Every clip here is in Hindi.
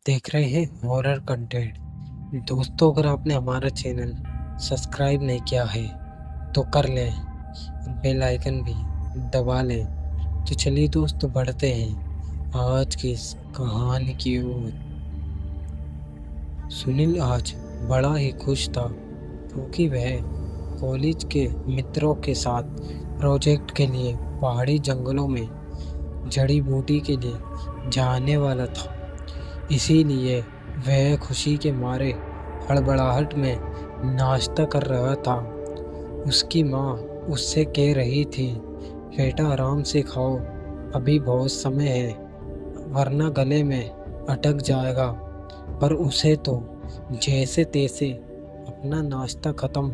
देख रहे हैं हॉरर कंटेंट। दोस्तों, अगर आपने हमारा चैनल सब्सक्राइब नहीं किया है तो कर लें और बेल आइकन भी दबा लें। तो चलिए दोस्तों, बढ़ते हैं आज की इस कहानी की ओर। सुनील आज बड़ा ही खुश था क्योंकि वह कॉलेज के मित्रों के साथ प्रोजेक्ट के लिए पहाड़ी जंगलों में जड़ी बूटी के लिए जाने वाला था। इसीलिए वह खुशी के मारे हड़बड़ाहट में नाश्ता कर रहा था। उसकी माँ उससे कह रही थी, बेटा आराम से खाओ, अभी बहुत समय है, वरना गले में अटक जाएगा। पर उसे तो जैसे तैसे अपना नाश्ता खत्म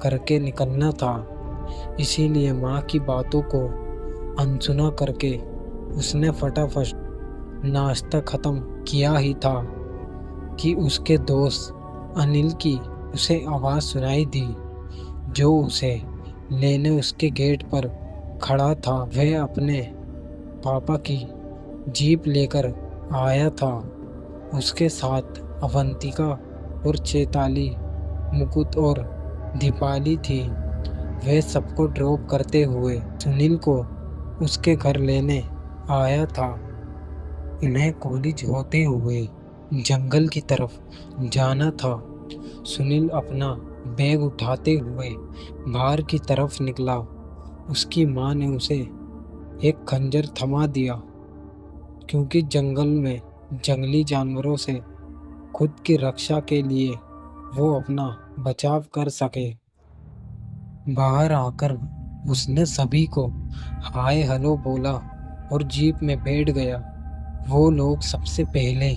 करके निकलना था। इसीलिए माँ की बातों को अनसुना करके उसने फटाफट नाश्ता खत्म किया ही था कि उसके दोस्त अनिल की उसे आवाज़ सुनाई दी, जो उसे लेने उसके गेट पर खड़ा था। वह अपने पापा की जीप लेकर आया था। उसके साथ अवंतिका और चैताली, मुकुट और दीपाली थी। वह सबको ड्रॉप करते हुए सुनील को उसके घर लेने आया था। इन्हें कॉलेज होते हुए जंगल की तरफ जाना था। सुनील अपना बैग उठाते हुए बाहर की तरफ निकला। उसकी माँ ने उसे एक खंजर थमा दिया क्योंकि जंगल में जंगली जानवरों से खुद की रक्षा के लिए वो अपना बचाव कर सके। बाहर आकर उसने सभी को हाय हेलो बोला और जीप में बैठ गया। वो लोग सबसे पहले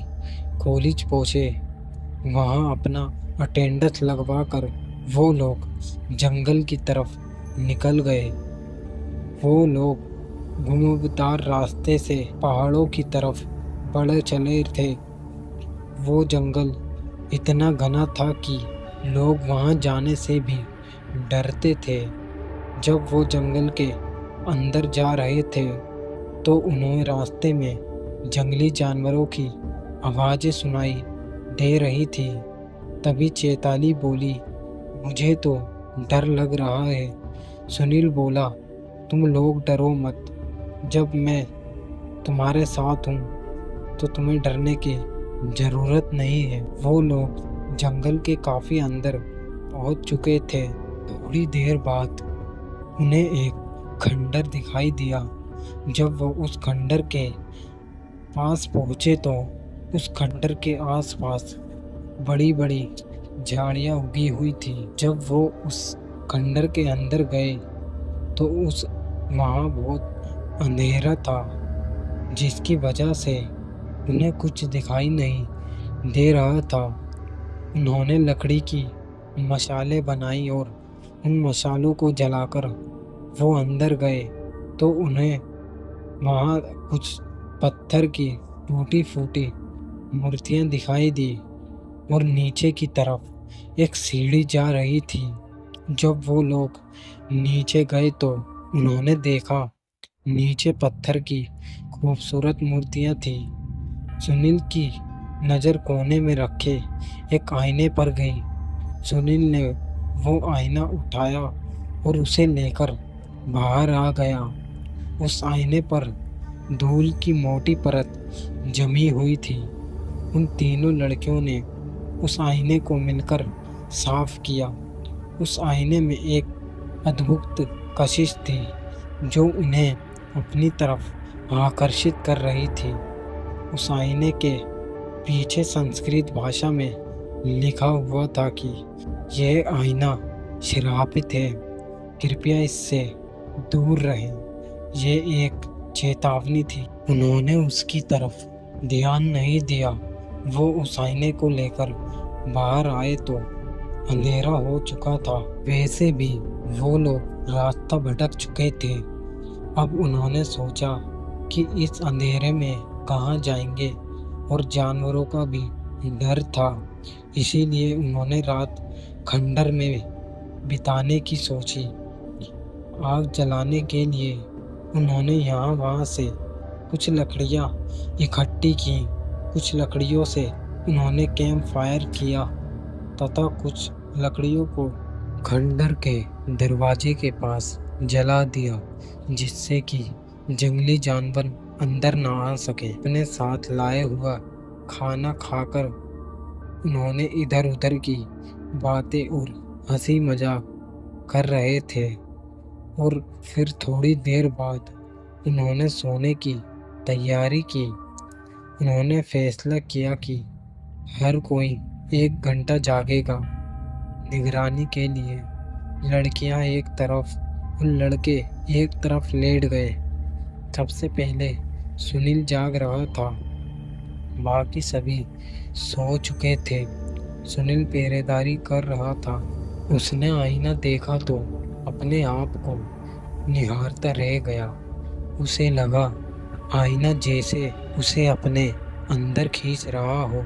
कॉलेज पहुंचे। वहां अपना अटेंडेंस लगवा कर वो लोग जंगल की तरफ निकल गए। वो लोग घुमावदार रास्ते से पहाड़ों की तरफ बढ़े चले थे। वो जंगल इतना घना था कि लोग वहां जाने से भी डरते थे। जब वो जंगल के अंदर जा रहे थे तो उन्हें रास्ते में जंगली जानवरों की आवाज़ें सुनाई दे रही थी। तभी चैताली बोली, मुझे तो डर लग रहा है। सुनील बोला, तुम लोग डरो मत, जब मैं तुम्हारे साथ हूँ तो तुम्हें डरने की ज़रूरत नहीं है। वो लोग जंगल के काफ़ी अंदर पहुँच चुके थे। थोड़ी देर बाद उन्हें एक खंडर दिखाई दिया। जब वो उस खंडर के पास पहुँचे तो उस खंडर के आसपास बड़ी बड़ी झाड़ियाँ उगी हुई थी। जब वो उस खंडर के अंदर गए तो वहाँ बहुत अंधेरा था, जिसकी वजह से उन्हें कुछ दिखाई नहीं दे रहा था। उन्होंने लकड़ी की मशालें बनाई और उन मशालों को जलाकर वो अंदर गए तो उन्हें वहाँ कुछ पत्थर की टूटी फूटी मूर्तियाँ दिखाई दी और नीचे की तरफ एक सीढ़ी जा रही थी। जब वो लोग नीचे गए तो उन्होंने देखा नीचे पत्थर की खूबसूरत मूर्तियाँ थी। सुनील की नज़र कोने में रखे एक आईने पर गई। सुनील ने वो आईना उठाया और उसे लेकर बाहर आ गया। उस आईने पर धूल की मोटी परत जमी हुई थी। उन तीनों लड़कियों ने उस आईने को मिलकर साफ किया। उस आईने में एक अद्भुत कशिश थी जो उन्हें अपनी तरफ आकर्षित कर रही थी। उस आईने के पीछे संस्कृत भाषा में लिखा हुआ था कि यह आईना श्रापित है, कृपया इससे दूर रहें। ये एक चेतावनी थी। उन्होंने उसकी तरफ ध्यान नहीं दिया। वो उस आईने को लेकर बाहर आए तो अंधेरा हो चुका था। वैसे भी वो लोग रास्ता भटक चुके थे। अब उन्होंने सोचा कि इस अंधेरे में कहाँ जाएंगे और जानवरों का भी डर था। इसीलिए उन्होंने रात खंडर में बिताने की सोची। आग जलाने के लिए उन्होंने यहाँ वहाँ से कुछ लकड़ियाँ इकट्ठी की कुछ लकड़ियों से उन्होंने कैंप फायर किया तथा कुछ लकड़ियों को खंडर के दरवाजे के पास जला दिया, जिससे कि जंगली जानवर अंदर ना आ सके। अपने साथ लाए हुआ खाना खाकर उन्होंने इधर उधर की बातें और हंसी मजाक कर रहे थे और फिर थोड़ी देर बाद उन्होंने सोने की तैयारी की। उन्होंने फैसला किया कि हर कोई 1 घंटा जागेगा निगरानी के लिए। लड़कियां एक तरफ और लड़के एक तरफ लेट गए। सबसे पहले सुनील जाग रहा था, बाकी सभी सो चुके थे। सुनील पहरेदारी कर रहा था। उसने आईना देखा तो अपने आप को निहारता रह गया। उसे लगा आईना जैसे उसे अपने अंदर खींच रहा हो।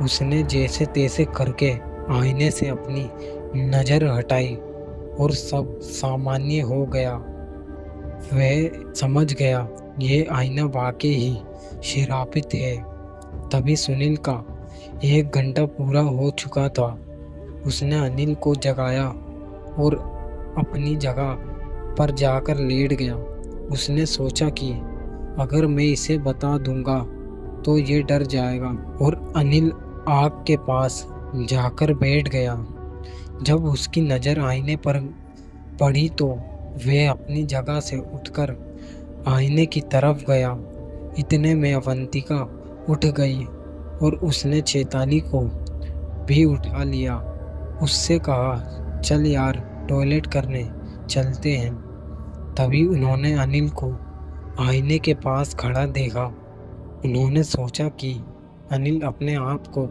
उसने जैसे तैसे करके आईने से अपनी नज़र हटाई और सब सामान्य हो गया। वह समझ गया ये आईना वाकई ही शराबित है। तभी सुनील का 1 घंटा पूरा हो चुका था। उसने अनिल को जगाया और अपनी जगह पर जाकर लेट गया। उसने सोचा कि अगर मैं इसे बता दूंगा तो ये डर जाएगा, और अनिल आग के पास जाकर बैठ गया। जब उसकी नज़र आईने पर पड़ी तो वह अपनी जगह से उठकर आईने की तरफ गया। इतने में अवंतिका उठ गई और उसने चैताली को भी उठा लिया। उससे कहा, चल यार टॉयलेट करने चलते हैं। तभी उन्होंने अनिल को आईने के पास खड़ा देखा। उन्होंने सोचा कि अनिल अपने आप को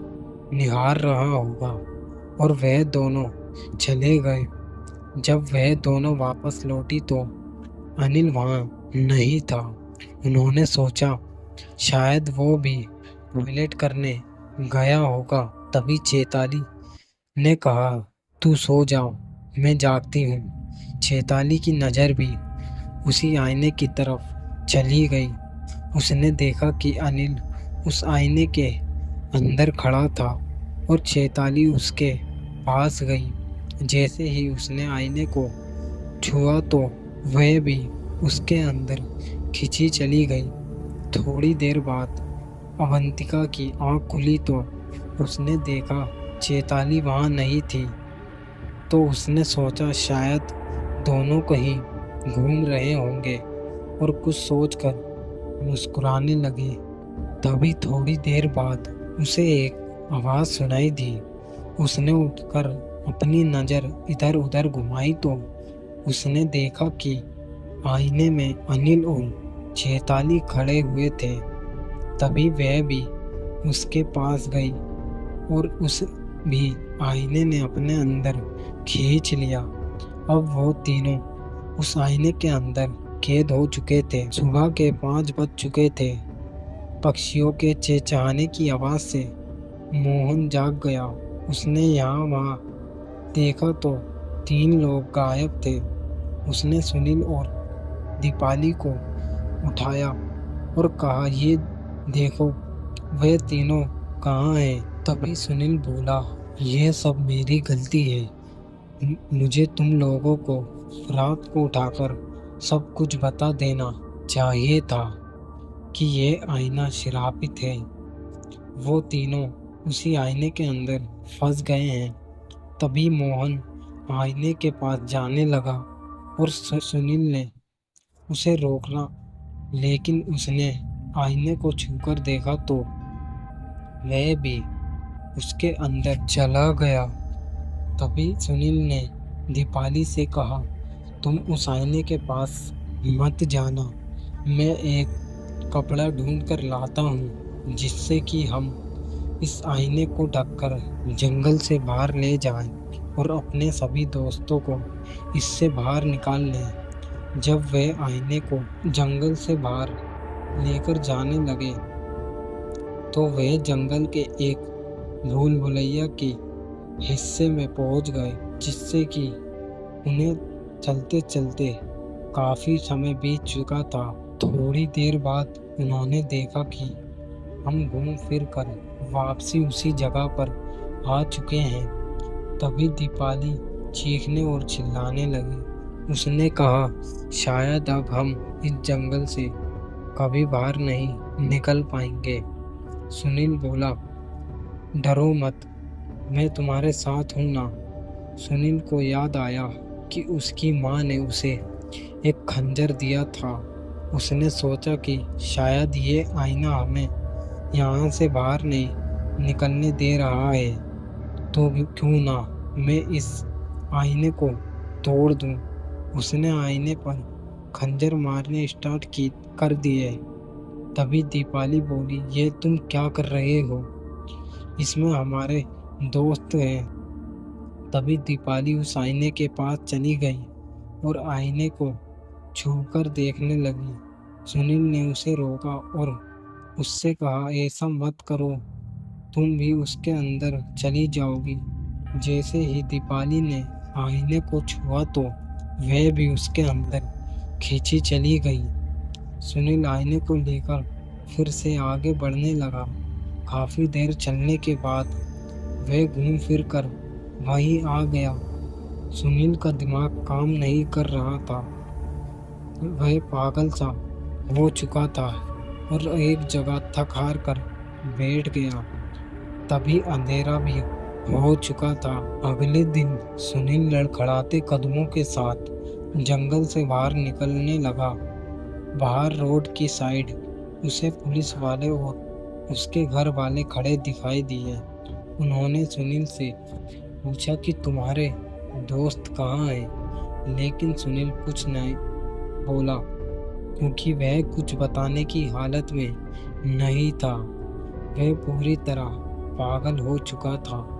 निहार रहा होगा और वह दोनों चले गए। जब वह दोनों वापस लौटी तो अनिल वहाँ नहीं था। उन्होंने सोचा शायद वो भी टॉयलेट करने गया होगा। तभी चैताली ने कहा, तू सो जाओ, मैं जागती हूँ। चैताली की नज़र भी उसी आईने की तरफ चली गई। उसने देखा कि अनिल उस आईने के अंदर खड़ा था और चैताली उसके पास गई। जैसे ही उसने आईने को छुआ तो वह भी उसके अंदर खिंची चली गई। थोड़ी देर बाद अवंतिका की आँख खुली तो उसने देखा चैताली वहाँ नहीं थी। तो उसने सोचा शायद दोनों कहीं घूम रहे होंगे और कुछ सोचकर मुस्कुराने लगे। तभी थोड़ी देर बाद उसे एक आवाज़ सुनाई दी। उसने उठकर अपनी नज़र इधर उधर घुमाई तो उसने देखा कि आईने में अनिल और चैताली खड़े हुए थे। तभी वह भी उसके पास गई और उस भी आईने ने अपने अंदर खींच लिया। अब वो तीनों उस आईने के अंदर कैद हो चुके थे। सुबह के 5 बज चुके थे। पक्षियों के चहचहाने की आवाज़ से मोहन जाग गया। उसने यहाँ वहाँ देखा तो 3 लोग गायब थे। उसने सुनील और दीपाली को उठाया और कहा, ये देखो वे तीनों कहाँ हैं। तभी सुनील बोला, यह सब मेरी गलती है। मुझे तुम लोगों को रात को उठाकर सब कुछ बता देना चाहिए था कि ये आईना शराबित है। वो तीनों उसी आईने के अंदर फंस गए हैं। तभी मोहन आईने के पास जाने लगा और सुनील ने उसे रोकना, लेकिन उसने आईने को छूकर देखा तो वह भी उसके अंदर चला गया। तभी सुनील ने दीपाली से कहा, तुम उस आईने के पास मत जाना। मैं एक कपड़ा ढूंढ कर लाता हूँ जिससे कि हम इस आईने को ढककर जंगल से बाहर ले जाएं और अपने सभी दोस्तों को इससे बाहर निकाल लें। जब वे आईने को जंगल से बाहर लेकर जाने लगे तो वे जंगल के एक भूल भुलैया के हिस्से में पहुंच गए, जिससे कि उन्हें चलते चलते काफ़ी समय बीत चुका था। थोड़ी देर बाद उन्होंने देखा कि हम घूम फिर कर वापसी उसी जगह पर आ चुके हैं। तभी दीपाली चीखने और चिल्लाने लगी। उसने कहा, शायद अब हम इस जंगल से कभी बाहर नहीं निकल पाएंगे। सुनील बोला, डरो मत, मैं तुम्हारे साथ हूं ना। सुनील को याद आया कि उसकी माँ ने उसे एक खंजर दिया था। उसने सोचा कि शायद ये आईना हमें यहाँ से बाहर नहीं निकलने दे रहा है, तो क्यों ना मैं इस आईने को तोड़ दूं। उसने आईने पर खंजर मारने स्टार्ट कर दिए। तभी दीपाली बोली, ये तुम क्या कर रहे हो? इसमें हमारे दोस्त हैं। तभी दीपाली उस आईने के पास चली गई और आईने को छूकर देखने लगी। सुनील ने उसे रोका और उससे कहा, ऐसा मत करो, तुम भी उसके अंदर चली जाओगी। जैसे ही दीपाली ने आईने को छुआ तो वह भी उसके अंदर खींची चली गई। सुनील आईने को लेकर फिर से आगे बढ़ने लगा। काफी देर चलने के बाद वह घूम फिर कर वहीं आ गया। सुनील का दिमाग काम नहीं कर रहा था। वह पागल सा हो चुका था और एक जगह थक हार कर बैठ गया। तभी अंधेरा भी हो चुका था। अगले दिन सुनील लड़खड़ाते कदमों के साथ जंगल से बाहर निकलने लगा। बाहर रोड की साइड उसे पुलिस वाले और उसके घर वाले खड़े दिखाई दिए। उन्होंने सुनील से पूछा कि तुम्हारे दोस्त कहाँ हैं, लेकिन सुनील कुछ नहीं बोला क्योंकि वह कुछ बताने की हालत में नहीं था। वह पूरी तरह पागल हो चुका था।